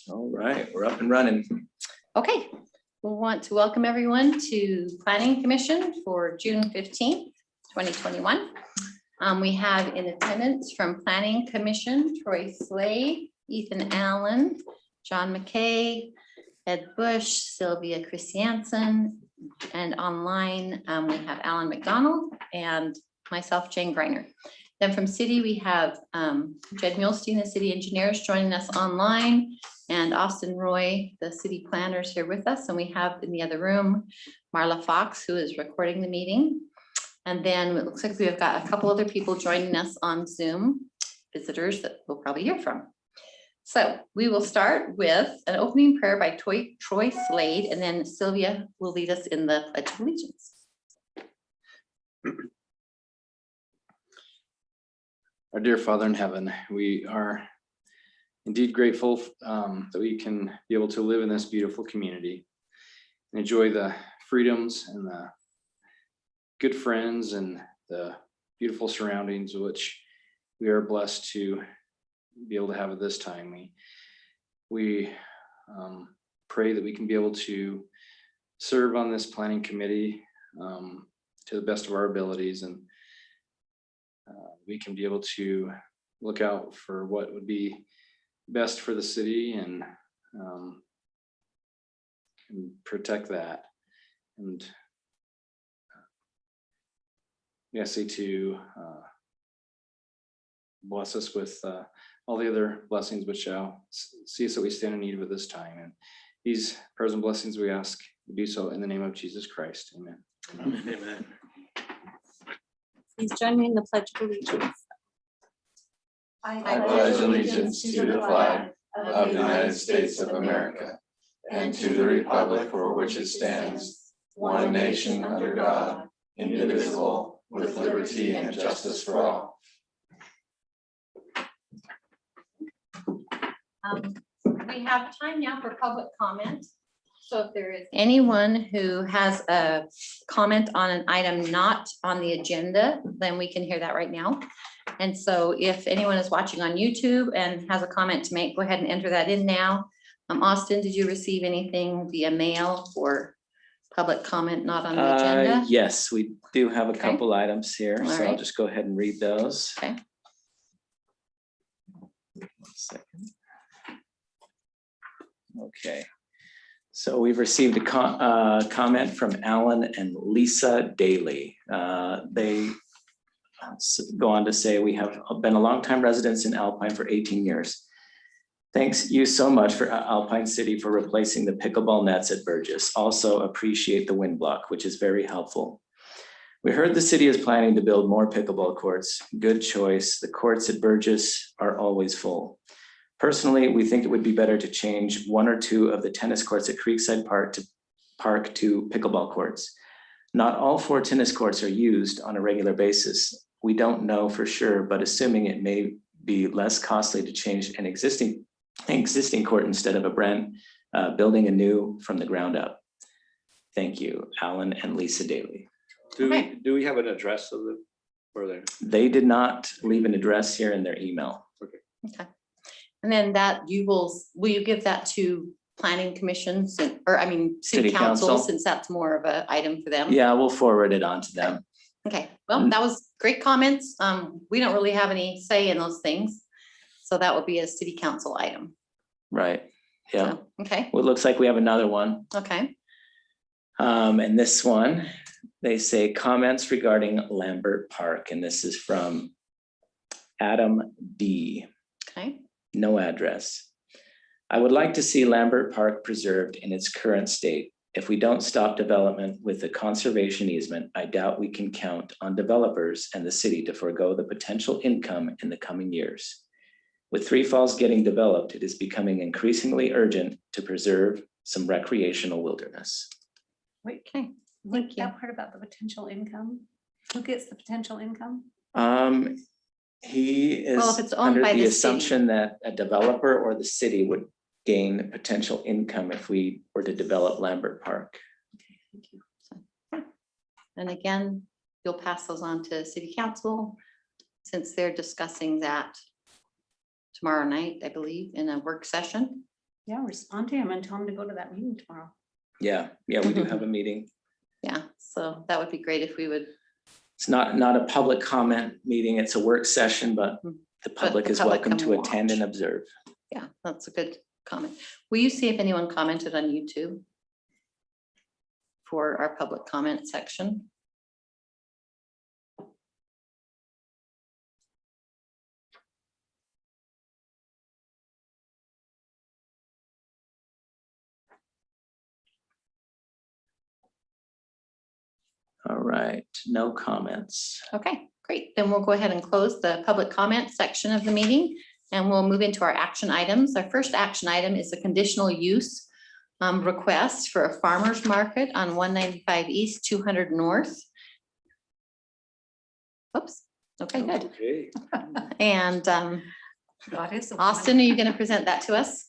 All right, we're up and running. Okay, we want to welcome everyone to Planning Commission for June 15th, 2021. We have in attendance from Planning Commission, Troy Slade, Ethan Allen, John McKay, Ed Bush, Sylvia Christiansen, and online we have Alan McDonald and myself, Jane Greiner. Then from city, we have Jed Mulestein, the city engineers, joining us online, and Austin Roy, the city planners, here with us. And we have in the other room Marla Fox, who is recording the meeting. And then it looks like we've got a couple other people joining us on Zoom, visitors that we'll probably hear from. So we will start with an opening prayer by Troy Slade, and then Sylvia will lead us in the Pledge of Allegiance. Our dear Father in heaven, we are indeed grateful that we can be able to live in this beautiful community and enjoy the freedoms and the good friends and the beautiful surroundings which we are blessed to be able to have at this time. We pray that we can be able to serve on this planning committee to the best of our abilities, and we can be able to look out for what would be best for the city and protect that. And we ask you to bless us with all the other blessings which shall see us that we stand in need of at this time. And these prayers and blessings we ask, we do so in the name of Jesus Christ. Amen. Amen. Amen. Please join me in the Pledge of Allegiance. I pledge allegiance to the flag of the United States of America and to the republic for which it stands, one nation under God, indivisible, with liberty and justice for all. We have time now for public comment. So if there is anyone who has a comment on an item not on the agenda, then we can hear that right now. And so if anyone is watching on YouTube and has a comment to make, go ahead and enter that in now. Austin, did you receive anything via mail for public comment not on the agenda? Yes, we do have a Okay. couple items here, All so I'll right. just go ahead and read those. Okay. 1 second. Okay. So we've received a comment from Alan and Lisa Daly. They go on to say, we have been a longtime residents in Alpine for 18 years. Thanks you so much for Alpine City for replacing the pickleball nets at Burgess. Also appreciate the wind block, which is very helpful. We heard the city is planning to build more pickleball courts. Good choice. The courts at Burgess are always full. Personally, we think it would be better to change 1 or 2 of the tennis courts at Creekside Park to pickleball courts. Not all 4 tennis courts are used on a regular basis. We don't know for sure, but assuming it may be less costly to change an existing court instead of building a new from the ground up. Thank you, Alan and Lisa Daly. Okay. Do we have an address of the where they? They did not leave an address here in their email. Okay. And then that will you give that to Planning Commission, City Council, since that's more of an item for them? Yeah, we'll forward it on to them. Okay, well, that was great comments. We don't really have any say in those things. So that would be a City Council item. Right, yeah. So, okay, Well, it looks like we have another one. okay. And this one, they say comments regarding Lambert Park, and this is from Adam D. Okay, No address. I would like to see Lambert Park preserved in its current state. If we don't stop development with the conservation easement, I doubt we can count on developers and the city to forego the potential income in the coming years. With Three Falls getting developed, it is becoming increasingly urgent to preserve some recreational wilderness. Wait, okay, like thank you. that part about the potential income? Who gets the potential income? He Well, is if it's owned under by the the assumption that a developer or the city would gain potential income if we were to develop Lambert Park. Okay, thank you. So, and again, you'll pass those on to City Council since they're discussing that tomorrow night, I believe, in a work session. Yeah, respond to him and tell him to go to that meeting tomorrow. Yeah, we do have a meeting. Yeah, so that would be great if we would. It's not a public comment meeting, it's a work session, but the public the is public welcome can to attend and watch. observe. Yeah, that's a good comment. Will you see if anyone commented on YouTube for our public comment section? All right, no comments. Okay, great. Then we'll go ahead and close the public comment section of the meeting and we'll move into our action items. Our first action item is a conditional use request for a farmer's market on 195 East, 200 North. Oops, okay, good. Okay. And What is the Austin, are you going to present that to us?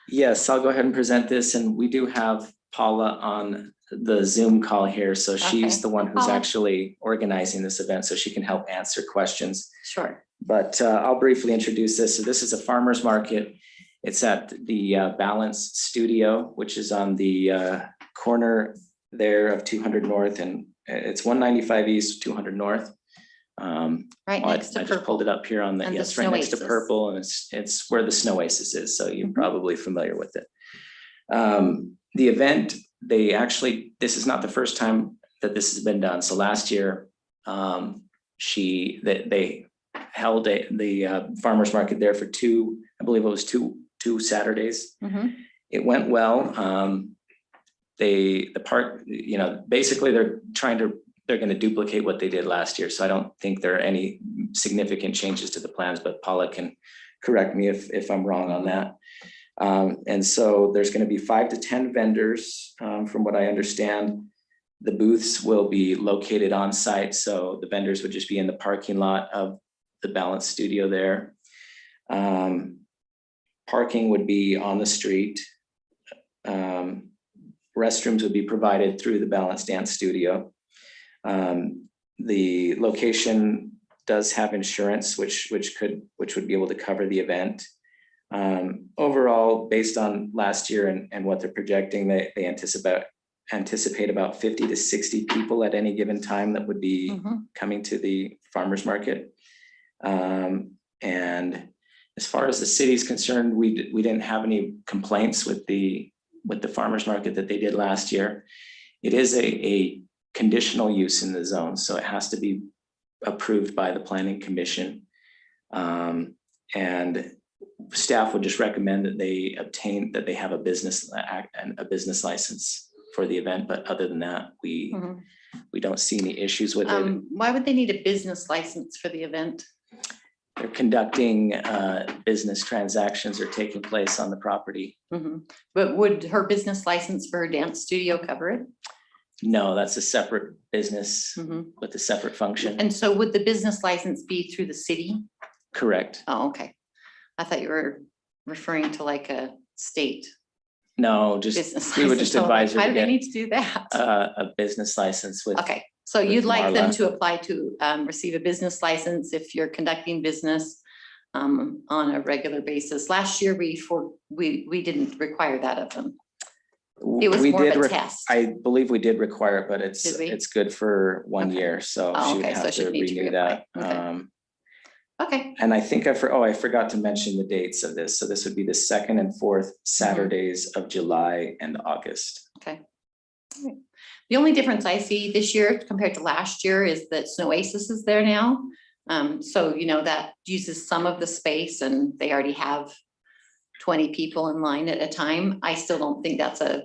Yes, I'll go ahead and present this, and we do have Paula on the Zoom call here, so she's Okay. the one who's Paula. actually organizing this event, so she can help answer questions. Sure. But I'll briefly introduce this. So this is a farmer's market. It's at the Balance Studio, which is on the corner there of 200 North, and it's 195 East, 200 North. Right I next to just pulled it purple. up here on the, And the yes, right next to Snow purple, and it's where the Snow Oasis is, so you're Mhm. probably familiar with it. The event, this is not the first time that this has been done. So last year, they held the farmer's market there for I believe it was two Saturdays. Mhm. It went well. The park, basically they're going to duplicate what they did last year. So I don't think there are any significant changes to the plans, but Paula can correct me if I'm wrong on that. And so there's going to be 5 to 10 vendors, from what I understand. The booths will be located on site, so the vendors would just be in the parking lot of the Balance Studio there. Parking would be on the street. Restrooms would be provided through the Balance Dance Studio. The location does have insurance, which would be able to cover the event. Overall, based on last year and what they're projecting, they anticipate about 50 to 60 people at any given time that would be Mhm. coming to the farmer's market. And as far as the city's concerned, we didn't have any complaints with the farmer's market that they did last year. It is a conditional use in the zone, so it has to be approved by the planning commission. And staff would just recommend that they have a business license for the event, but other than that, we Mhm. don't see any issues with it. Why would they need a business license for the event? They're conducting business transactions are taking place on the property. Mhm. But would her business license for her dance studio cover it? No, that's a separate business Mhm. with a separate function. And so would the business license be through the city? Correct. Oh, okay. I thought you were referring to like a state No, business. just, we would just license. So I'm like, advise her why to do they get need to do that? a business license with. Okay, so with you'd like them Marla. to apply to receive a business license if you're conducting business on a regular basis. Last year, we didn't require that of them. It was We more of did a test. I believe we did require it, but Did we? it's good for 1 Okay. year, so Oh, she would okay, so have she'd to need to renew that. reapply. Okay. Okay, And I think I forgot to mention the dates of this. So this would be the 2nd and 4th Saturdays of July and August. okay. All right. The only difference I see this year compared to last year is that Snow Oasis is there now. So, that uses some of the space and they already have 20 people in line at a time. I still don't think that's a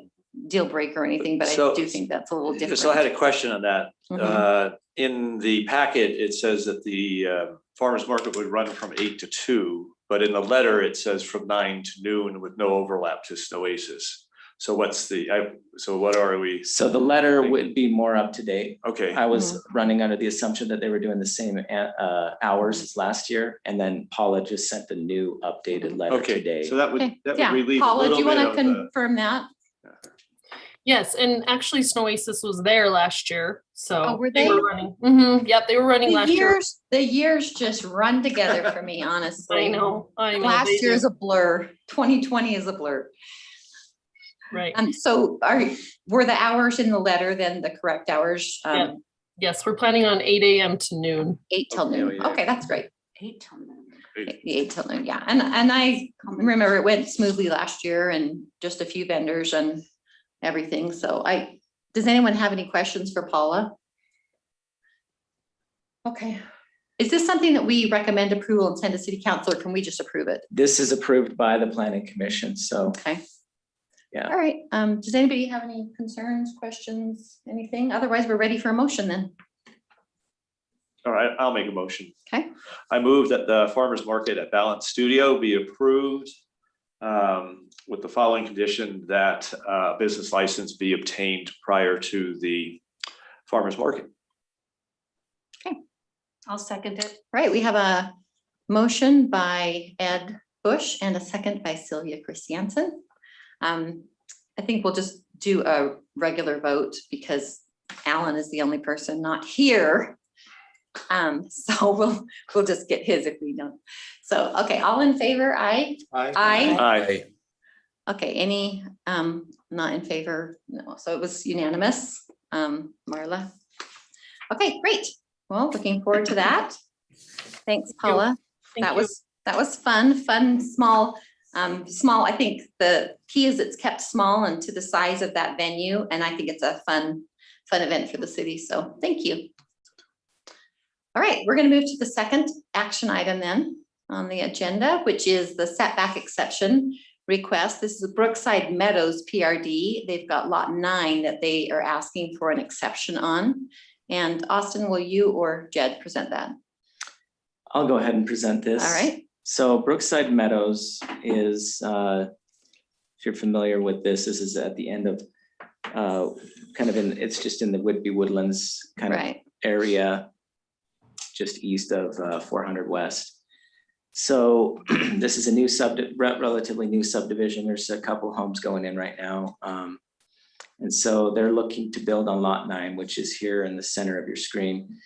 deal breaker or anything, but I So- do think that's a little different. So I had a question on that. Mhm. In the packet, it says that the farmer's market would run from 8 to 2, but in the letter, it says from 9 to noon with no overlap to Snow Oasis. So what are we? So the letter would be more up to date. Okay, I was running under the assumption that they were doing the same hours as last year. And then Paula just sent the new updated letter okay, today. so that would Okay, that yeah. would relieve a Paula, do little you bit want of to the. confirm that? Yes, and actually Snow Oasis was there last year, so. Oh, were They they? were running. Yep, they were running The last year. years just run together for me, honestly. I know. They Last year do. is a blur. 2020 is a blur. Right. So were the hours in the letter then the correct hours? Yeah. Yes, we're planning on 8 a.m. to noon. 8 till Okay, noon. yeah. Okay, that's great. 8 till noon. 8 till noon, yeah. And I remember it went smoothly last year and just a few vendors and everything. So does anyone have any questions for Paula? Okay. Is this something that we recommend approval and send to city council, or can we just approve it? This is approved by the planning commission, so Okay. Yeah. All right. Does anybody have any concerns, questions, anything? Otherwise, we're ready for a motion then. All right, I'll make a motion. Okay. I move that the farmer's market at Balance Studio be approved with the following condition, that a business license be obtained prior to the farmer's market. I'll second it. Right, we have a motion by Ed Bush and a second by Sylvia Christiansen. I think we'll just do a regular vote because Alan is the only person not here. So we'll just get his if we don't. So, okay, all in favor, aye? Aye. Aye. Okay, any not in favor? No, so it was unanimous. Marla. Okay, great. Well, looking forward to that. Thanks, Paula. Thank That you. was fun, small. I think the key is it's kept small and to the size of that venue, and I think it's a fun event for the city. So thank you. All right, we're going to move to the second action item then on the agenda, which is the setback exception request. This is Brookside Meadows PRD. They've got lot 9 that they are asking for an exception on. And Austin, will you or Jed present that? I'll go ahead and present this. All right. So Brookside Meadows is, if you're familiar with this is at the end of it's just in the Whitby Woodlands kind of Right. area, just east of 400 West. So this is a new relatively new subdivision. There's a couple homes going in right now. And so they're looking to build on lot 9, which is here in the center of your screen.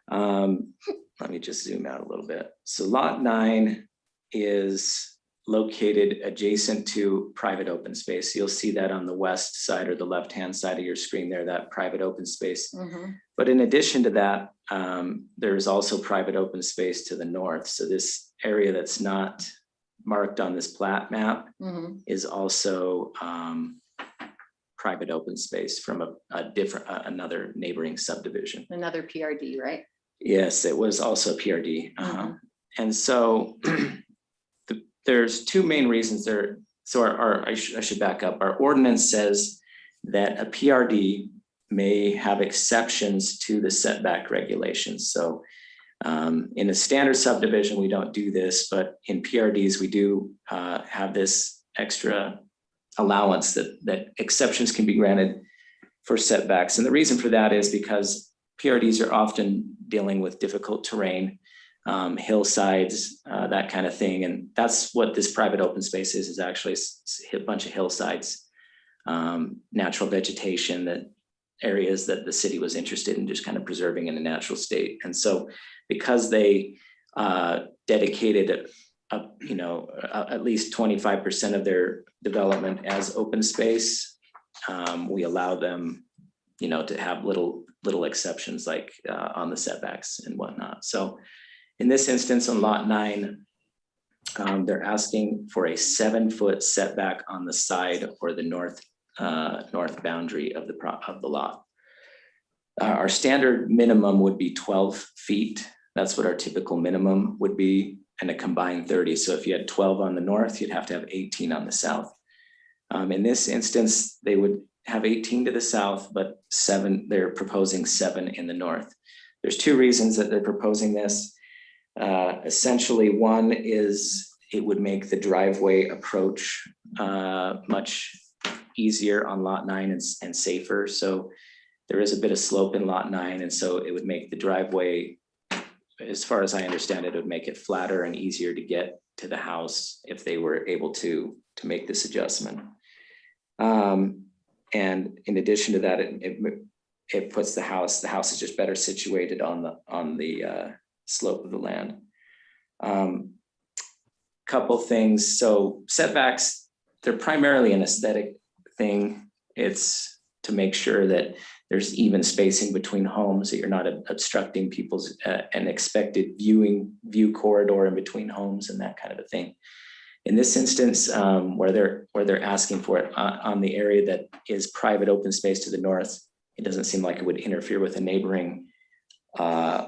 Let me just zoom out a little bit. So lot 9 is located adjacent to private open space. You'll see that on the west side or the left-hand side of your screen there, that private open space. Mhm. But in addition to that, there's also private open space to the north. So this area that's not marked on this plat map Mhm. is also private open space from another neighboring subdivision. Another PRD, right? Yes, it was also PRD. Mhm. And so there's two main reasons there. So I should back up. Our ordinance says that a PRD may have exceptions to the setback regulations. So in a standard subdivision, we don't do this, but in PRDs, we do have this extra allowance that exceptions can be granted for setbacks. And the reason for that is because PRDs are often dealing with difficult terrain, hillsides, that kind of thing. And that's what this private open space is actually a bunch of hillsides, natural vegetation, that areas that the city was interested in just kind of preserving in a natural state. And so because they dedicated at least 25% of their development as open space, we allow them, to have little exceptions like on the setbacks and whatnot. So in this instance on lot 9, they're asking for a 7-foot setback on the side or the north boundary of the lot. Our standard minimum would be 12 feet. That's what our typical minimum would be, and a combined 30. So if you had 12 on the north, you'd have to have 18 on the south. In this instance, they would have 18 to the south, but 7, they're proposing 7 in the north. There's 2 reasons that they're proposing this. Essentially, one is it would make the driveway approach much easier on lot 9 and safer. So there is a bit of slope in lot 9, and so it would make the driveway, as far as I understand it, would make it flatter and easier to get to the house if they were able to make this adjustment. And in addition to that, it puts the house is just better situated on the slope of the land. Couple things, so setbacks, they're primarily an aesthetic thing. It's to make sure that there's even spacing between homes, that you're not obstructing people's an expected view corridor in between homes and that kind of a thing. In this instance, where they're asking for it on the area that is private open space to the north, it doesn't seem like it would interfere with a neighboring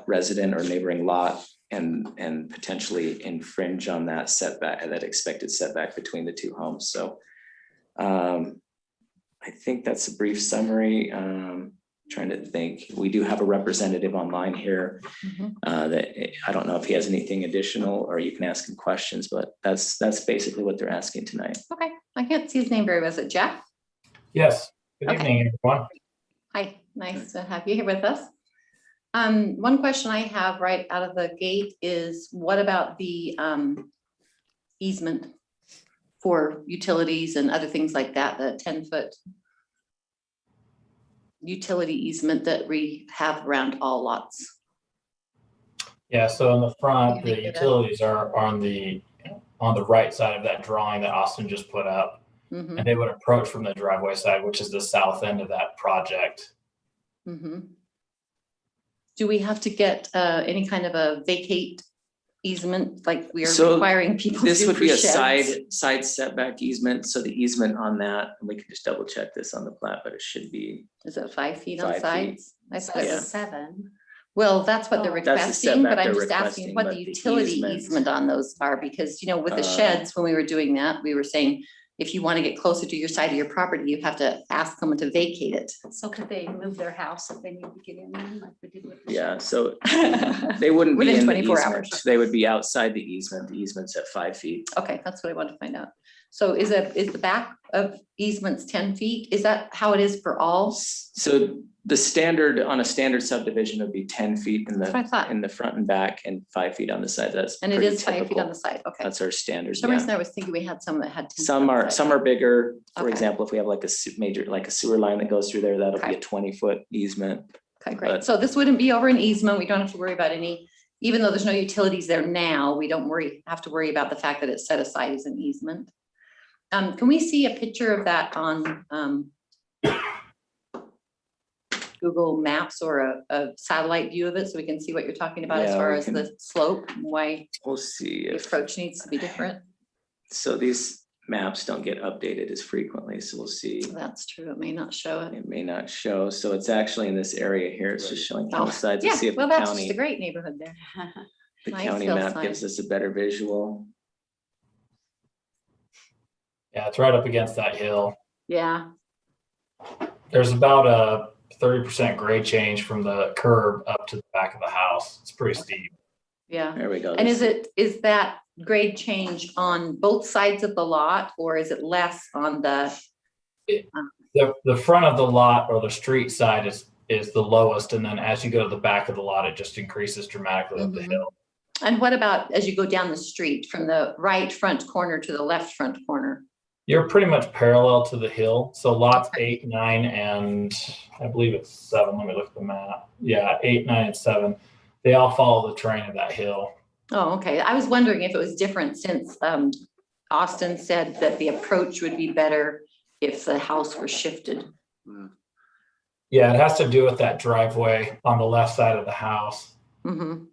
resident or neighboring lot and potentially infringe on that setback, that expected setback between the two homes. So I think that's a brief summary. Trying to think, we do have a representative online here that I don't know if he has anything additional, or you can ask him questions, but that's basically what they're asking tonight. Okay, I can't see his name very well. Is it Jeff? Yes, good Okay. evening, everyone. Hi, nice to have you here with us. One question I have right out of the gate is, what about the easement for utilities and other things like that, the 10-foot utility easement that we have around all lots? Yeah, so in the front, You the make it up. utilities are on the right side of that drawing that Austin just put up. Mhm, And they would approach from the driveway side, which is the south end of that project. mhm. Do we have to get any kind of a vacate easement, like we are So requiring people to This do would for be a sheds? side setback easement. So the easement on that, and we can just double check this on the plat, but it should be, Is it 5 feet on 5 feet. sides? I thought it Yeah. was 7. Well, that's what they're Oh. That's the requesting, but setback I'm they're just asking requesting, what but the the utility easement- easement on those are, because, you know, with the sheds, when we were doing that, we were saying, if you want to get closer to your side of your property, you have to ask someone to vacate it. So could they move their house if they need to get in there like we did with the yeah, shed? so they wouldn't be Within in the 24 easement. hours. They would be outside the easement. The easement's at 5 feet. Okay, that's what I wanted to find out. So is the back of easements 10 feet? Is that how it is for all? So the standard on a standard subdivision would be 10 feet in That's what I thought. the front and back, and 5 feet on the side. That's And it pretty is 5 feet typical. on the side, okay. That's our standard. For some reason, Yeah. I was thinking we had some that had 10. Some are bigger. For Okay. example, if we have like a major, like a sewer line that goes through there, that'll be Okay. a 20-foot easement. Okay, great. but- So this wouldn't be over an easement. We don't have to worry about any, even though there's no utilities there now, we don't have to worry about the fact that it's set aside as an easement. Can we see a picture of that on Google Maps, or a satellite view of it, so we can see what you're talking about as Yeah, far we as can- the slope, and why We'll see the if, approach needs to be different? so these maps don't get updated as frequently, so we'll see. That's true. It may not show it. It may not show. So it's actually in this area here. It's just showing Oh, hillsides. yeah, Let's see if well, the that's just a county, great neighborhood there. the nice county map hillside. gives us a better visual. Yeah, it's right up against that hill. Yeah, There's about a 30% grade change from the curb up to the back of the house. It's pretty steep. yeah. There we go. And is that grade change on both sides of the lot, or is it less on the? The front of the lot, or the street side, is the lowest, and then as you go to the back of the lot, it just increases dramatically up the Mhm. hill. And what about as you go down the street from the right front corner to the left front corner? You're pretty much parallel to the hill. So lots 8, 9, and I believe it's 7. Let me look at the map. Yeah, 8, 9, and 7. They all follow the terrain of that hill. Oh, okay. I was wondering if it was different, since Austin said that the approach would be better if the house were shifted. Yeah, it has to do with that driveway on the left side of the house. Mhm.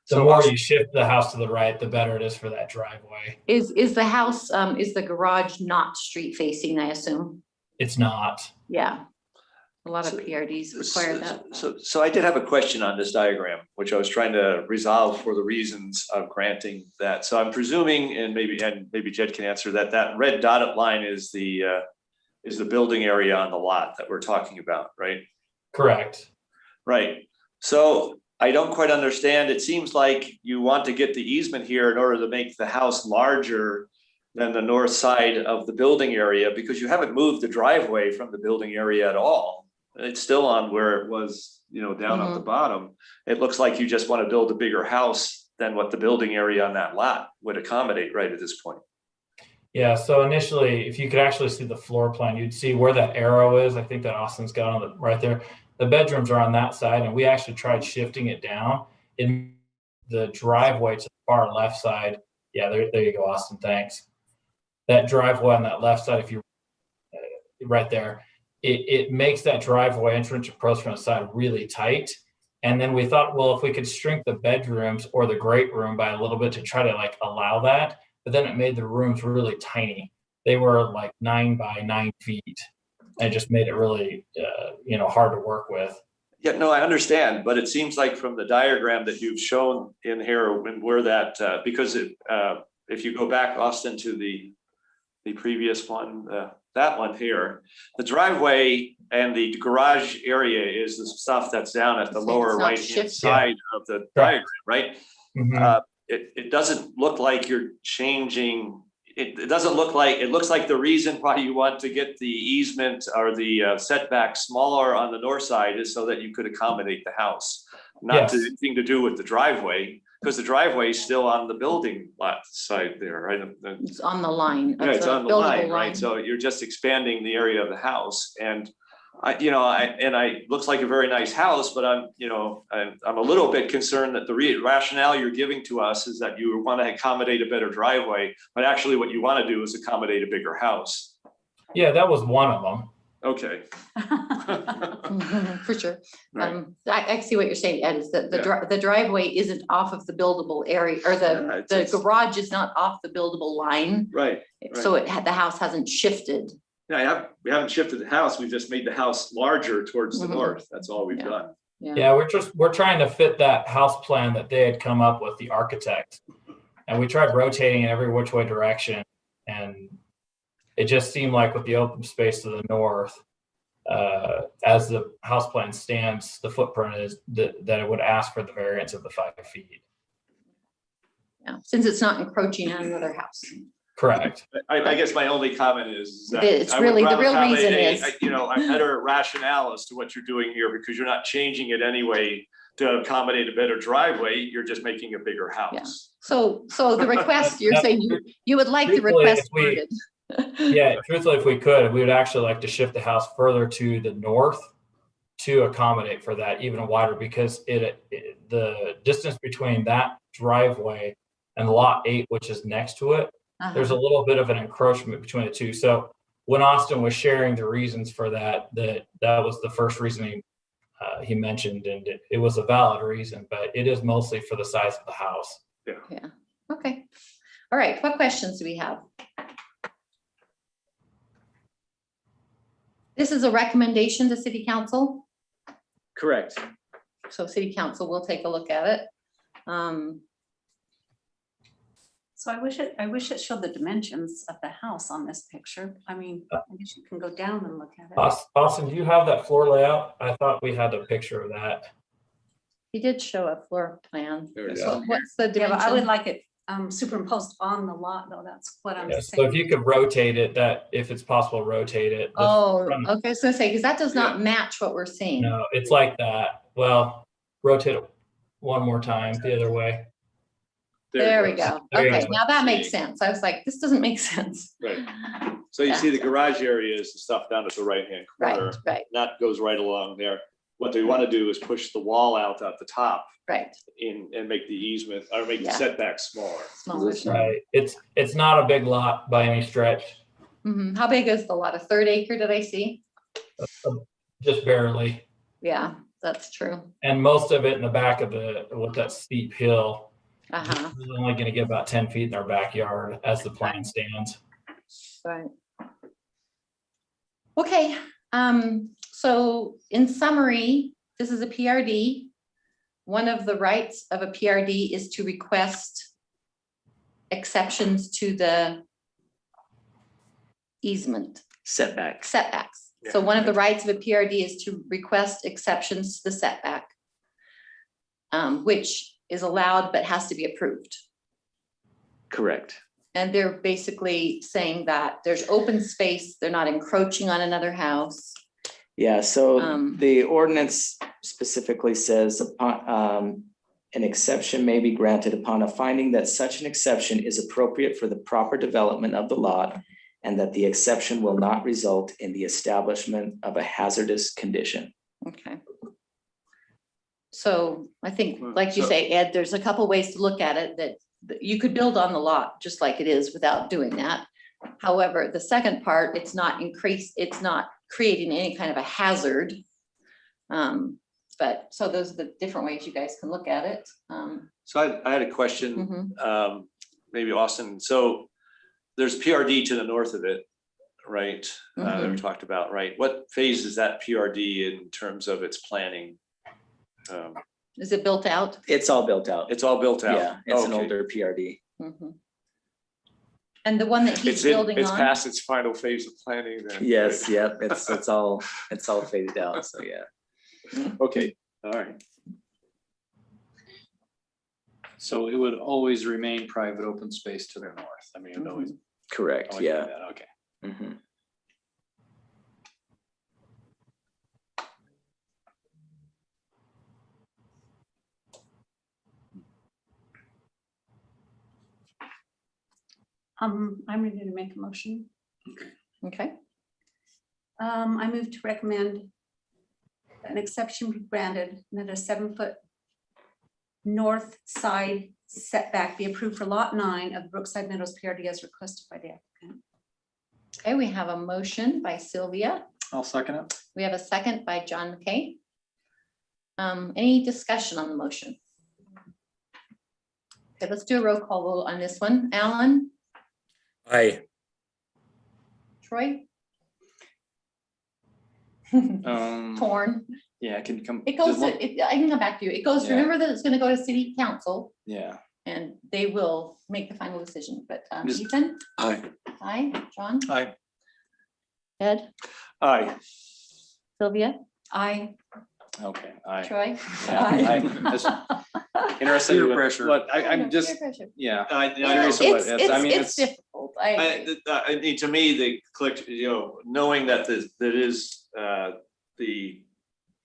The So more Austin- you shift the house to the right, the better it is for that driveway. Is the house, is the garage not street facing, I assume? It's not. Yeah. A lot of So- PRDs require that. So I did have a question on this diagram, which I was trying to resolve for the reasons of granting that. So I'm presuming, and maybe Jed can answer that, that red dotted line is the building area on the lot that we're talking about, right? Correct. Right. So I don't quite understand. It seems like you want to get the easement here in order to make the house larger than the north side of the building area, because you haven't moved the driveway from the building area at all. It's still on where it was, down at the bottom. It looks like you just want to build a bigger house than what the building area on that lot would accommodate right at this point. Yeah, so initially, if you could actually see the floor plan, you'd see where that arrow is. I think that Austin's got on the right there. The bedrooms are on that side, and we actually tried shifting it down in the driveway to the far left side. Yeah, there you go, Austin. Thanks. That driveway on that left side, if you right there, it makes that driveway entrance approach from the side really tight. And then we thought, well, if we could shrink the bedrooms or the great room by a little bit to try to like allow that, but then it made the rooms really tiny. They were like 9 by 9 feet. And it just made it really, hard to work with. Yeah, no, I understand, but it seems like from the diagram that you've shown in here, and where that, because if you go back, Austin, to the previous one, that one here, the driveway and the garage area is the stuff that's down at the It's lower not right hand shifted. side of the diagram, right? Mhm. It doesn't look like you're changing. It doesn't look like, it looks like the reason why you want to get the easement or the setback smaller on the north side is so that you could accommodate the house. Not Yes. anything to do with the driveway, because the driveway is still on the building lot side there, right? It's on the line. Yeah, of it's on the buildable line, right? So you're just expanding the area of the house, and looks like a very nice house, but I'm a little bit concerned that the rationale you're giving to us is that you want to accommodate a better driveway, but actually what you want to do is accommodate a bigger house. Yeah, that was one of them. Okay. For sure. Right. I see what you're saying, Ed, is that the driveway isn't off of the buildable area, or Yeah, the garage is not off the buildable line. Right. So the house hasn't shifted. Yeah, we haven't shifted the house. We've just made the house larger towards the Mhm. north. That's all we've Yeah. done. Yeah, we're trying to fit that house plan that they had come up with, the architect. And we tried rotating in every which way direction. And it just seemed like with the open space to the north, as the house plan stands, the footprint is that it would ask for the variance of the 5 feet. Yeah, since it's not encroaching on another house. Correct. I guess my only comment is that It's I would really, the rather real have reason a is. better rationale as to what you're doing here, because you're not changing it anyway to accommodate a better driveway. You're just making a bigger house. So the request, you're saying you would like the Truthfully, request if we- worded. Yeah, truthfully, if we could, we would actually like to shift the house further to the north to accommodate for that even wider, because the distance between that driveway and lot 8, which is next to it, there's a little bit of an encroachment between the two. So when Austin was sharing the reasons for that was the first reasoning he mentioned, and it was a valid reason, but it is mostly for the size of the house. Yeah, okay. All right, what questions do we have? This is a recommendation to city council, Correct. so city council will take a look at it. So I wish it showed the dimensions of the house on this picture. I mean, I guess you can go down and look at it. Austin, do you have that floor layout? I thought we had a picture of that. He did show a floor plan. There it So is. what's the Yeah, but I would dimension? like it superimposed on the lot, though. That's what I'm Yeah, so saying. if you could rotate it, that if it's possible, rotate it. Oh, front- okay, I was gonna say, because that does not match what we're seeing. No, it's like that. Well, rotate it one more time the other way. There we go. There you Okay, go. now that makes sense. I was like, this doesn't make sense. Right. So you see the garage area is the stuff down at the right-hand corner. Right, That goes right along there. What they want to do is push the wall out at the top right. and make the easement, or make the Yeah. setback smaller. Smaller. Right. It's not a big lot by any stretch, Mhm. How big is the lot? A 1/3 acre, did I see? just barely. Yeah, that's true. And most of it in the back of with that steep hill, Uh-huh, we're only going to get about 10 feet in our backyard as the plan stands. right. Okay, so in summary, this is a PRD. One of the rights of a PRD is to request exceptions to the easement Setbacks. setbacks. So one of the rights of a PRD is to request exceptions to the setback, which is allowed but has to be approved. Correct. And they're basically saying that there's open space, they're not encroaching on another house. Yeah, so Um, the ordinance specifically says upon an exception may be granted upon a finding that such an exception is appropriate for the proper development of the lot and that the exception will not result in the establishment of a hazardous condition. Okay. So I think, like you So- say, Ed, there's a couple ways to look at it, that you could build on the lot just like it is without doing that. However, the second part, it's not creating any kind of a hazard. But so those are the different ways you guys can look at it. So I had a question, Mhm. maybe Austin. So there's PRD to the north of it, right? That we talked about, right? What phase is that PRD in terms of its planning? Is it built out? It's all built out. It's all built out. Yeah, it's an Okay. older PRD. Mhm. And the one that he's building It's on, past its final phase of planning then. Yes, right? yep, it's all faded out, so yeah. Okay, all right. So it would always remain private open space to the north. I mean, it would always. Correct, always be yeah. that, Okay. Mhm. I'm ready to make a motion. okay, I move to recommend that an exception be granted and that a 7-foot north side setback be approved for lot 9 of Brookside Meadows PRD as requested by the applicant. okay, we have a motion by Sylvia. I'll second it. We have a second by John McKay. Any discussion on the motion? Okay, let's do a roll call vote on this one. Alan, Aye. Troy? Torn. Yeah, can come. It goes, just one- I can come back to you. It goes, Yeah. remember that it's gonna go to city council Yeah. and they will make the final decision, but Just- Ethan? Aye. Aye, John? Aye. Ed? Aye. Sylvia? I Okay, aye. Troy? Yeah, That's interesting. Peer what- pressure. What, I know, I'm just, peer pressure. yeah. I Curious of what It's, it's- I mean, it's difficult. I agree. I mean, to me, the collect, knowing that there is the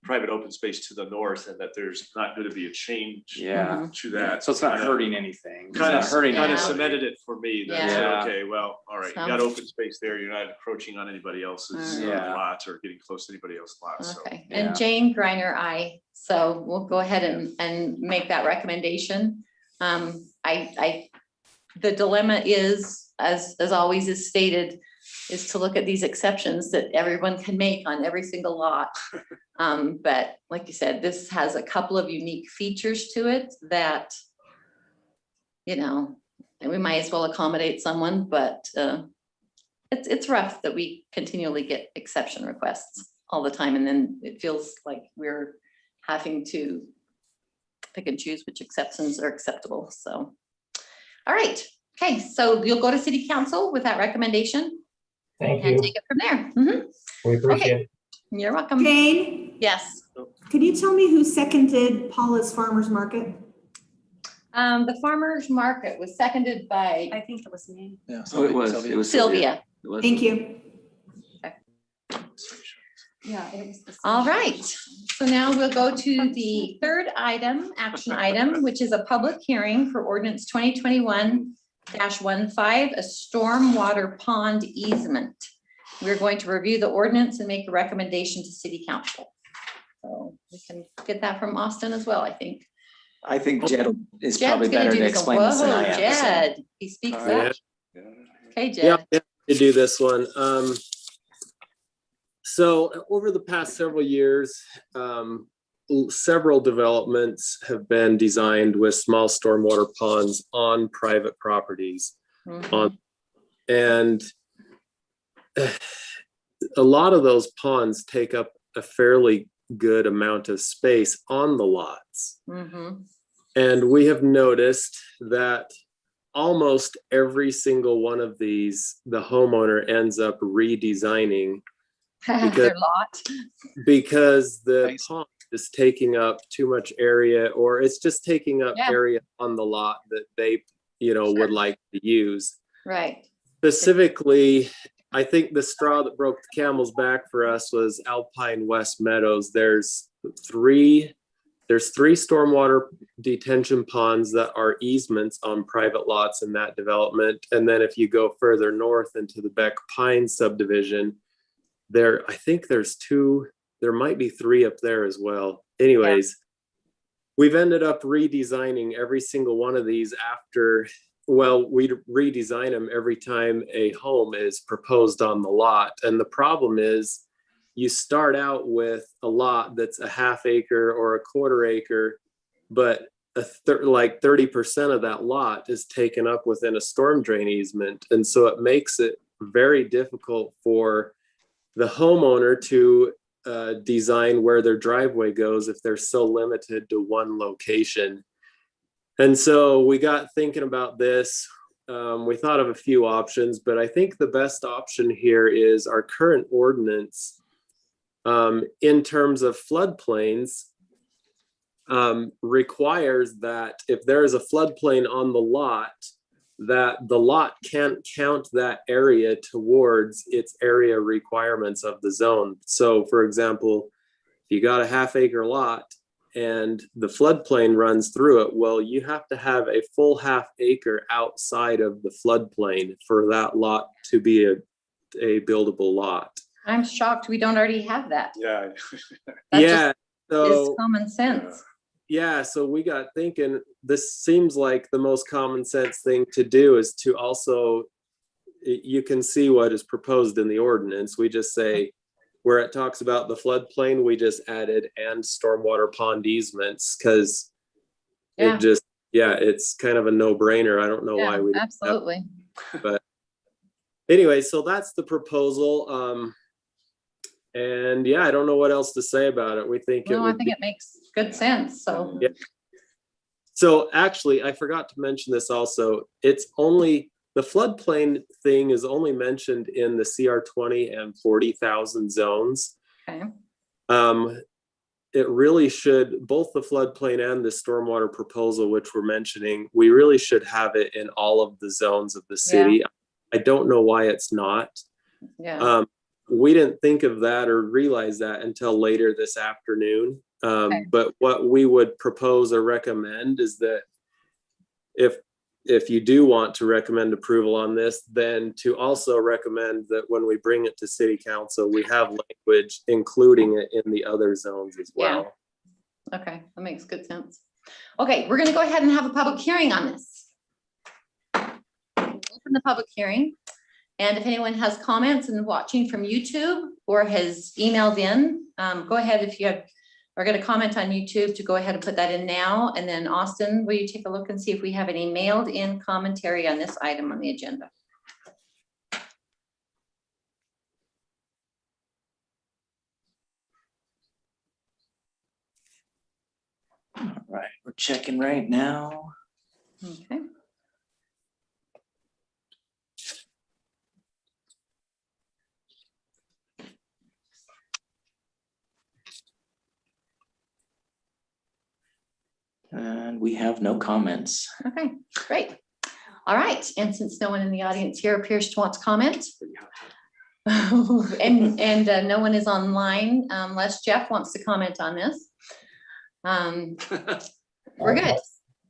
private open space to the north and that there's not going to be a change Yeah. to that. So it's not hurting anything. It's Kind not of, hurting. kind of Yeah. anything. cemented it for me. That said, Yeah. okay, well, all right, you got open space there. You're not encroaching on anybody else's Yeah. lots or getting close to anybody else's lots. So Okay, yeah. and Jane Griner, aye. So we'll go ahead and make that recommendation. The dilemma is, as always is stated, is to look at these exceptions that everyone can make on every single lot. But like you said, this has a couple of unique features to it that, and we might as well accommodate someone, but it's rough that we continually get exception requests all the time, and then it feels like we're having to pick and choose which exceptions are acceptable, so. All right, okay, so you'll go to city council with that recommendation Thank and you. take it from there. Mhm. We appreciate it. You're welcome. Jane, Yes, could you tell me who seconded Paula's Farmers Market? the farmer's market was seconded by I think it was me. Yeah. Oh, it was Sylvia. Thank you. Yeah, it was. the same. All right, so now we'll go to the third item, action item, which is a public hearing for ordinance 2021-15, a stormwater pond easement. We're going to review the ordinance and make a recommendation to city council. So we can get that from Austin as well, I think. I think Jed is Jed's probably gonna better do to this explain one. this than I Whoa, am. so. Jed, he speaks All up. right. Okay, Yeah, Jed. to do this one. So over the past several years, several developments have been designed with small stormwater ponds on private properties. Mhm. And a lot of those ponds take up a fairly good amount of space on the lots. Mhm. And we have noticed that almost every single one of these, the homeowner ends up redesigning Their lot. because the Nice. pond is taking up too much area, or it's just taking up Yeah. area on the lot that they, would like to use. Right. Specifically, I think the straw that broke the camel's back for us was Alpine West Meadows. There's 3 there's 3 stormwater detention ponds that are easements on private lots in that development. And then if you go further north into the Beck Pine subdivision, I think there's 2, there might be 3 up there as well. Anyways, we've ended up redesigning every single one of these after, well, we redesign them every time a home is proposed on the lot. And the problem is you start out with a lot that's a half acre or a quarter acre, but like 30% of that lot is taken up within a storm drain easement. And so it makes it very difficult for the homeowner to design where their driveway goes if they're so limited to one location. And so we got thinking about this. We thought of a few options, but I think the best option here is our current ordinance in terms of floodplains requires that if there is a floodplain on the lot, that the lot can't count that area towards its area requirements of the zone. So for example, if you got a half acre lot and the floodplain runs through it, well, you have to have a full half acre outside of the floodplain for that lot to be a buildable lot. I'm shocked we don't already have that. Yeah. That Yeah, just is so common sense. yeah, so we got thinking, this seems like the most common sense thing to do is to also, you can see what is proposed in the ordinance. We just say, where it talks about the floodplain, we just added and stormwater pond easements, because Yeah. it just, yeah, it's kind of a no-brainer. I don't know why Yeah, we didn't have- absolutely. but anyway, so that's the proposal. And yeah, I don't know what else to say about it. We think it No, I would think be, it makes good sense. So, Yeah. So actually, I forgot to mention this also. It's only, the floodplain thing is only mentioned in the CR 20 and 40,000 zones. okay. It really should, both the floodplain and the stormwater proposal, which we're mentioning, we really should have it in all of the zones of the city. I don't know why it's not. Yeah. We didn't think of that or realize that until later this afternoon. Okay. But what we would propose or recommend is that if you do want to recommend approval on this, then to also recommend that when we bring it to city council, we have language including it in the other zones as well. Okay, that makes good sense. Okay, we're gonna go ahead and have a public hearing on this. Open the public hearing. And if anyone has comments and watching from YouTube or has emailed in, go ahead if you are going to comment on YouTube to go ahead and put that in now. And then Austin, will you take a look and see if we have any mailed in commentary on this item on the agenda? All right, we're checking right now. Okay. And we have no comments. Okay, great. All right, and since no one in the audience here appears to want to comment, and no one is online, unless Jeff wants to comment on this. We're good.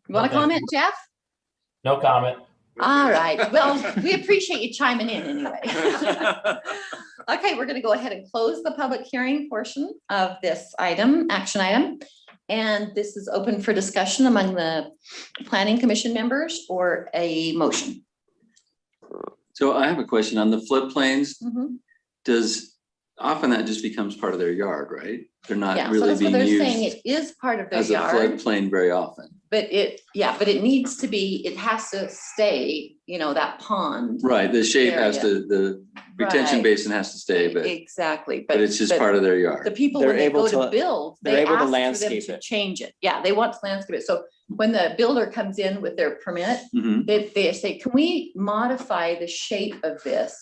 You want to comment, Jeff? No comment. All right, well, we appreciate you chiming in anyway. Okay, we're gonna go ahead and close the public hearing portion of this item, action item. And this is open for discussion among the planning commission members or a motion. So I have a question on the floodplains. Mhm. Often that just becomes part of their yard, right? They're Yeah, not so really that's what being they're saying. used It is part of their as a yard, floodplain very often. but it needs to be, it has to stay, that pond. Right, the shape has Area. to, the retention Right. basin has to stay, but Exactly, but it's just part of their the yard. people, They're when they go able to to- build, they're they able to ask for them landscape to it. change it. Yeah, they want to landscape it. So when the builder comes in with their permit, Mhm. they say, can we modify the shape of this?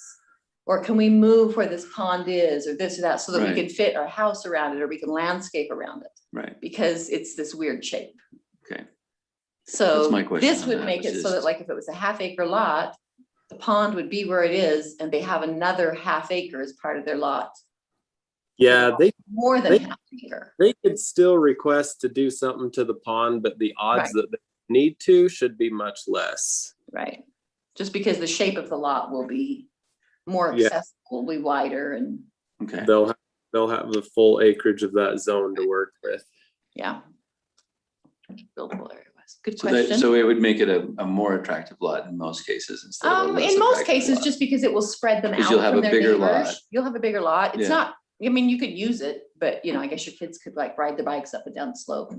Or can we move where this pond is or this or that so that we Right. can fit our house around it or we can landscape around it? Right, Because it's this weird shape. okay. So That's my question this on would that, make was it so that just- like if it was a half acre lot, the pond would be where it is and they have another half acre as part of their lot. Yeah, more than They- half acre. They could still request to do something to the pond, but the odds Right. that they need to should be much less. Right. Just because the shape of the lot will be more Yeah. accessible, will be wider and, Okay. They'll have the full acreage of that zone to work with. yeah. Buildable area was, good So question. it would make it a more attractive lot in most cases instead of a less In most attractive cases, lot. just because it will spread them 'Cause out you'll have from a their bigger neighbors. lot. You'll have a bigger lot. It's Yeah. not, I mean, you could use it, but I guess your kids could like ride their bikes up and down the slope.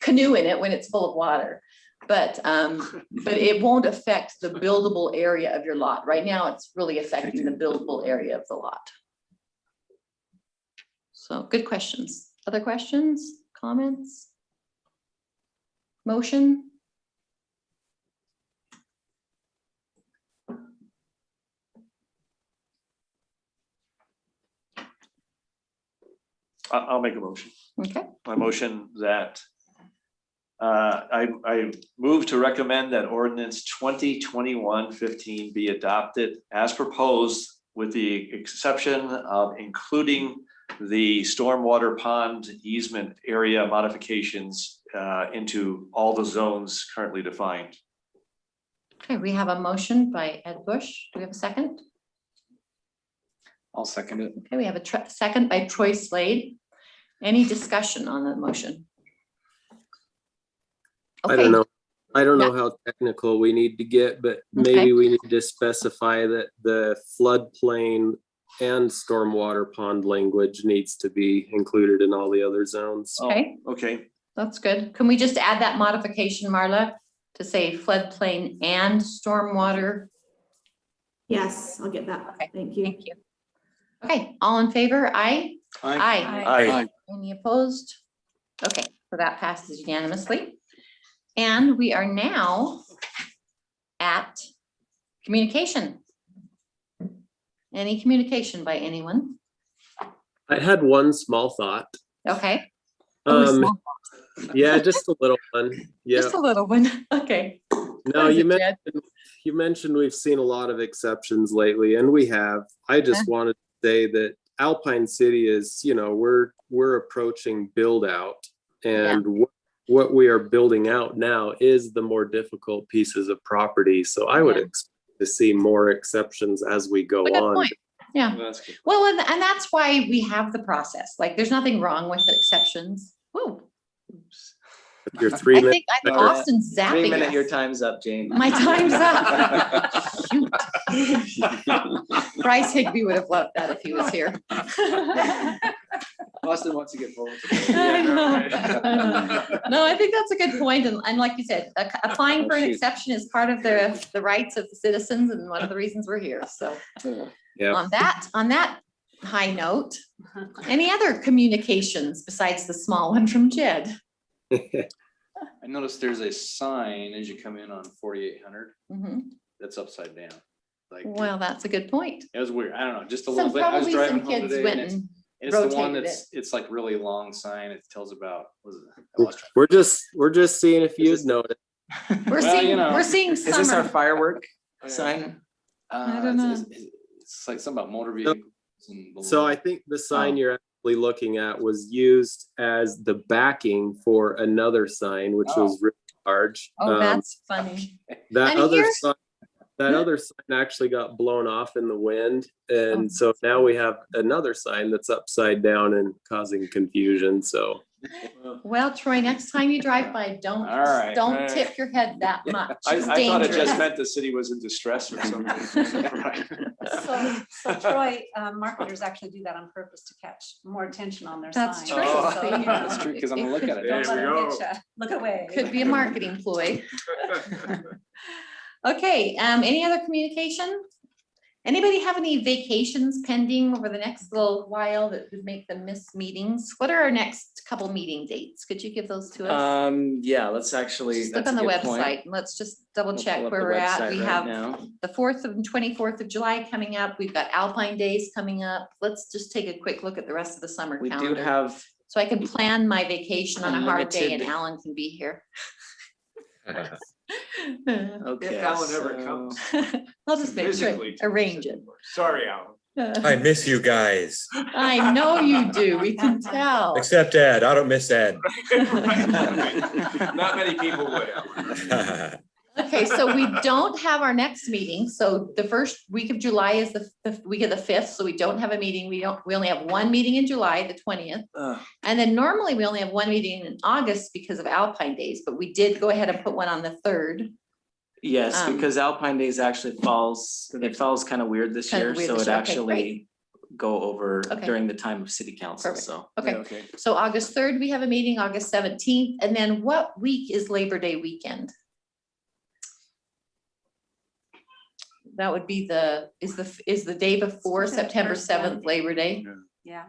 Canoe in it when it's full of water. But it won't affect the buildable area of your lot. Right now, it's really affecting the buildable area of the lot. So good questions. Other questions, comments? Motion? I'll make a motion. Okay, My motion that I move to recommend that ordinance 2021-15 be adopted as proposed with the exception of including the stormwater pond easement area modifications into all the zones currently defined. okay, we have a motion by Ed Bush. Do we have a second? I'll second it. Okay, we have a second by Troy Slade. Any discussion on the motion? I Okay, don't know. I don't know how technical we need to get, but maybe we need to specify that the floodplain and stormwater pond language needs to be included in all the other zones. okay, Okay, that's good. Can we just add that modification, Marla, to say floodplain and stormwater? Yes, I'll get that. Okay, Thank you. Thank you. Okay, all in favor? Aye. Aye. aye. Any opposed? Okay, so that passes unanimously. And we are now at communication. Any communication by anyone? I had one small thought. Okay. Oh, Um, small. yeah, just a little one. Yeah. Just a little one. Okay. No, What is you it, Jed? mentioned we've seen a lot of exceptions lately, and we have. I just wanted to say that Alpine City is, we're approaching build out, and what we are building out now is the more difficult pieces of property. So I would Yeah. expect to see more exceptions as we go A good on. point. Yeah. That's good. Well, and that's why we have the process. Like, there's nothing wrong with the exceptions. Whoa. If you're I 3 minutes, think Austin's 3 zapping minute, your us. time's up, Jane. My time's up. Shoot. Bryce Higbee would have loved that if he was here. Austin wants to get forward. I know. No, I think that's a good point. And like you said, applying for an exception is part of the rights of the citizens and one of the reasons we're here. So yeah. on that high note, any other communications besides the small one from Jed? I noticed there's a sign as you come in on 4800 Mhm. that's upside down. Like, Well, that's a good point. it was weird. I don't know, just a So little bit. I was probably driving some home kids today went and and it's the one rotated that's, it's like really long sign. It tells about, what is it? I lost track. We're just seeing if you'd noticed. We're Well, seeing, you know. we're seeing Is this our summer. firework Oh, yeah. sign? I don't know. It's like something about motor vehicles. And blah, So blah, I think the sign Oh. you're actually looking at was used as the backing for another sign, which was really large. Oh, that's funny. That and other here's- sign, that other sign actually got blown off in the wind, Oh. and so now we have another sign that's upside down and causing confusion. So Well, Troy, next time you drive by, All right, don't all right. tip your head that much. I It's thought it dangerous. just meant the city was in distress or something. Right. So Troy, marketers actually do that on purpose to catch more attention on their That's signs. true. Oh. So, See? you know, That's true, because I'm gonna look at it. Don't There let we them go. get ya. Look away. Could be a marketing ploy. Okay, any other communication? Anybody have any vacations pending over the next little while that would make them miss meetings? What are our next couple meeting dates? Could you give those to us? Yeah, let's actually, Just look that's on a the good point. website and let's just double We'll check pull up where the we're at. website We right have now. the 4th and 24th of July coming up. We've got Alpine Days coming up. Let's just take a quick look at the rest of the summer We do calendar. have, So I can plan my vacation on a hard day and Unlimited- Alan can be here. okay. Alan ever so- comes. I'll just make sure, Physically. arrange it. Sorry, Alan. I miss you guys, I know you do. We can tell. except Ed. I don't miss Ed. Not many people would. Okay, so we don't have our next meeting. So the first week of July is the week of the 5th. So we don't have a meeting. We only have one meeting in July, the 20th. And then normally we only have one meeting in August because of Alpine Days, but we did go ahead and put one on the 3rd. Yes, because Alpine Days actually it falls kind of weird this Kind year, of weird so this it year. Okay, actually go over Okay. during the time of city council, Perfect. so. Okay, so August 3rd, we have a meeting, August 17th, and then what week is Labor Day weekend? That would be is the day before It's the September first 7th, Monday. Labor Day? Yeah.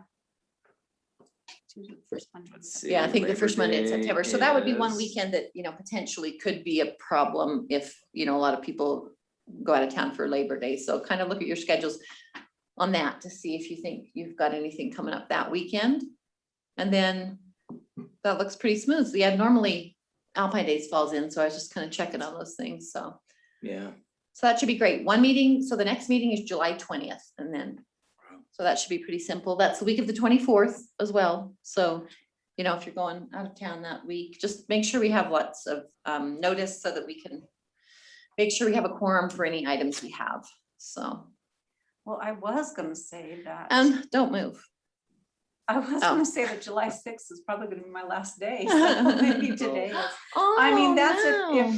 Tuesday, first Monday. Let's see, Yeah, I think the Labor first Monday in Day September. So that would be one is- weekend that, potentially could be a problem if, a lot of people go out of town for Labor Day. So kind of look at your schedules on that to see if you think you've got anything coming up that weekend. And then that looks pretty smooth. Yeah, normally Alpine Days falls in, so I was just kind of checking on those things, so. Yeah, So that should be great. One meeting, so the next meeting is July 20th, and then, so that should be pretty simple. That's the week of the 24th as well. So, if you're going out of town that week, just make sure we have lots of notice so that we can make sure we have a quorum for any items we have, so. Well, I was gonna say that. Don't move. I was Oh. gonna say that July 6th is probably gonna be my last day, so maybe today is. I mean, Oh, that's no.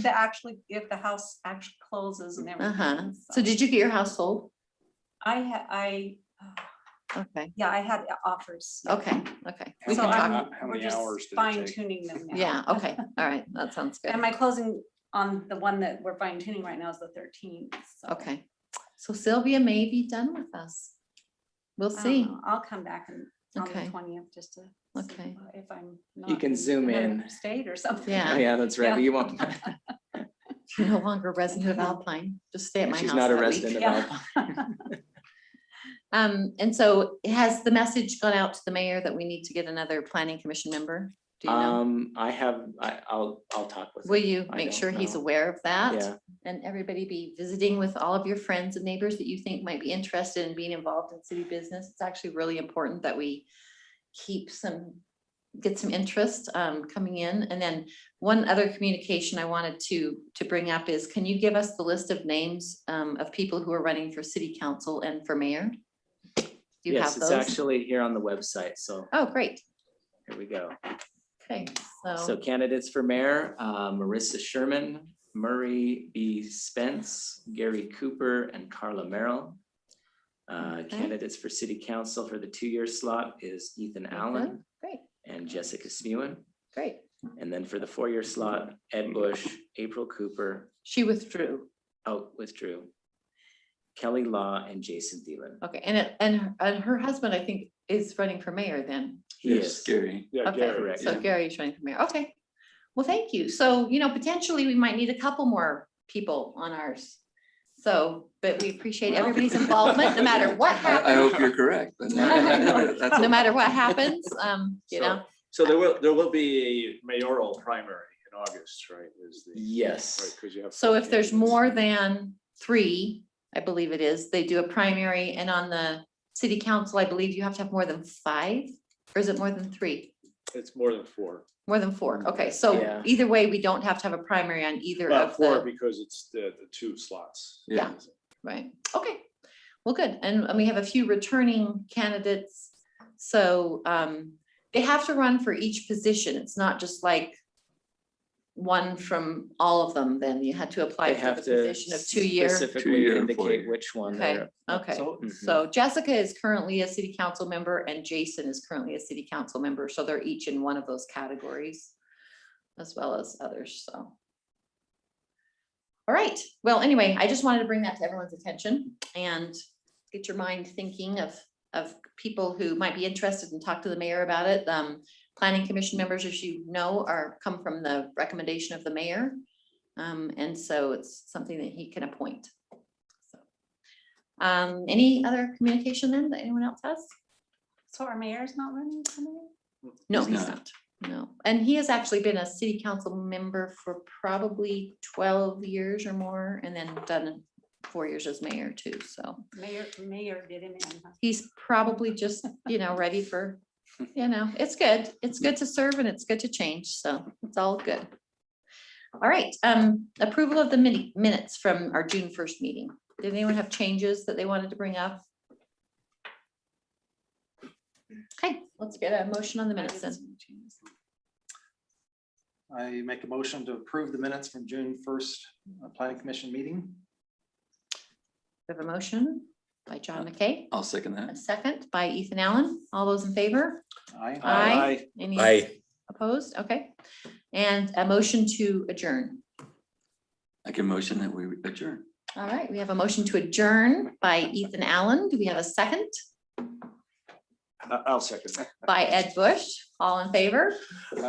if the house actually closes and Uh-huh. everything. So did you get your house sold? Okay, Yeah, I had offers. yeah. okay. We So can talk. How we're many just hours did it fine take? tuning them now. Yeah, okay, all right, that sounds good. And my closing on the one that we're fine tuning right now is the 13th. so Okay, so Sylvia may be done with us. We'll I don't see. know. I'll come back and on the Okay. 20th just to. see Okay. If I'm not. You can zoom another in. State or something. Yeah. oh yeah, that's right, Yeah. you won't, You're no longer a resident of Alpine, just stay at my house. she's not a that week. resident of Yeah. Alpine. And so has the message gone out to the mayor that we need to get another planning commission member? Do you know? I'll talk with him. Will you I make don't sure he's know. aware of that? Yeah, And everybody be visiting with all of your friends and neighbors that you think might be interested in being involved in city business. It's actually really important that we get some interest coming in. And then one other communication I wanted to bring up is, can you give us the list of names of people who are running for city council and for mayor? Do you yes, have it's those? actually here on the website, so Oh, great. here we go. Okay, So so, candidates for mayor, Marissa Sherman, Murray B. Spence, Gary Cooper, and Carla Merrill. Okay. Candidates for city council for the 2-year slot is Ethan Ethan, Allen great, and Jessica Smewen. great. And then for the 4-year slot, Ed Bush, April Cooper, She withdrew. withdrew, Kelly Law, and Jason Thielen. Okay, and her husband, I think, is running for mayor then. He Yes, is. Gary. Yeah, Okay, Gary. correct. so Gary's running for mayor. Okay. Well, thank you. So, potentially we might need a couple more people on ours. So, but we appreciate everybody's involvement, no matter what I happens, hope you're correct. but no matter what happens, So there will be a mayoral primary in August, right? Yes. Right, 'cause you have So if there's candidates. more than 3, I believe it is, they do a primary, and on the city council, I believe you have to have more than 5, or is it more than 3? It's more than 4. More than 4. Okay, so Yeah. either way, we don't have to have a primary on either Not of 4 the, because it's the 2 slots. Yeah. right? Okay, well, good. And we have a few returning candidates. So they have to run for each position. It's not just like one from all of them, then you had to apply They for the have to position of 2-year. specifically 2-year indicate employee. which one Okay, they're. okay. Mhm. So Jessica is currently a city council member and Jason is currently a city council member. So they're each in one of those categories as well as others, so. All right, well, anyway, I just wanted to bring that to everyone's attention and get your mind thinking of people who might be interested and talk to the mayor about it. Planning commission members, as you know, come from the recommendation of the mayor. And so it's something that he can appoint. So, any other communication then that anyone else has? So our mayor's not running for mayor? No, He's he's not. not. No, and he has actually been a city council member for probably 12 years or more, and then done 4 years as mayor too, so Mayor did him in. Huh? he's probably just, ready for, it's good. It's good to serve and it's good to change, so it's all good. All right, approval of the minutes from our June 1st meeting. Did anyone have changes that they wanted to bring up? Okay, let's get a motion on the minutes then. I make a motion to approve the minutes from June 1st Planning Commission meeting. We have a motion by John McKay, I'll second a that. second by Ethan Allen. All those in favor? Aye. Aye. Any Aye. opposed? Okay. And a motion to adjourn. I can motion that we adjourn. All right, we have a motion to adjourn by Ethan Allen. Do we have a second? I'll second that. By Ed Bush. All in favor? Aye.